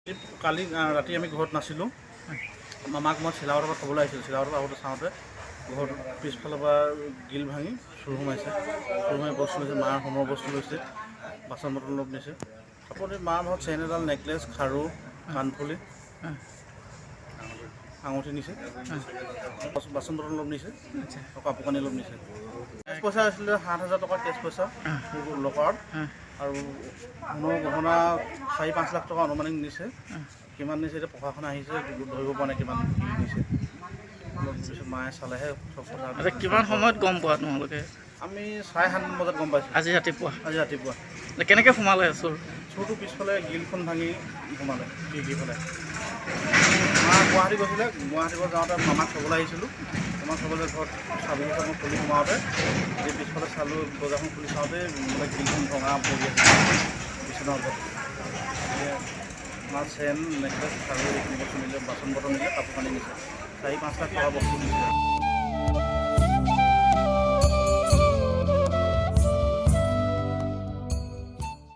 কালি ৰাতি আমি ঘৰত নাছিলোঁ। মামাক মই চিলাৱৰৰ পৰা থ'বলৈ আহিছিলোঁ। চিলাৱৰৰ পৰা আহোঁতে চাওঁতে ঘৰত পিছফালৰ পৰা গিল ভাঙি চুৰ সোমাইছে। চুৰ সোমাই বস্তু লৈছে, মাৰ সোণৰ বস্তু লৈছে, বাচন বৰ্তন অলপ নিছে। আপুনি মাৰ ঘৰত চেইন এডাল, নেকলেছ, খাৰু, কাণফুলি, আঙুঠি নিছে, বাচন বৰ্তন অলপ নিছে আৰু কাপোৰ কানি অলপ নিছে। কেছ পইচা আছিলে 7,000 টকা কেছ পইচা লকাৰত, আৰু সোণৰ গহনা 4-5 লাখ টকা অনুমানিক নিছে। কিমান নিছে এতিয়া প্ৰশাসন আহিছে, ধৰিব পৰা নাই কিমান কি নিছে। পিছত মায়ে চালেহে চব কথা। কিমান সময়ত গম পোৱা তোমালোকে? আমি 7:30 বজাত গম পাইছোঁ। আজি ৰাতিপুৱা? আজি ৰাতিপুৱা। কেনেকৈ সোমালে চোৰ? চোৰটো পিছফালে গিলখন ভাঙি সোমালে, খিৰিকী ফালে। মা গুৱাহাটী গৈছিলে, গুৱাহাটী পৰা যাওঁতে মামাক থ'বলৈ আহিছিলোঁ। মামাক থ'বলৈ ঘৰত চাবি চাবি খুলি সোমাওঁতে এই পিছফালে চালোঁ, দৰ্জাখন খুলি চাওঁতে গিলখন ভঙা পৰি আছে বিচনাৰ ওপৰত। মাৰ চেইন, নেকলেছ, খাৰু এইখিনি বস্তু নিলে, বাচন বৰ্তন নিলে, কাপোৰ কানি নিছে, 4-5 লাখ টকা বস্তু নিছে।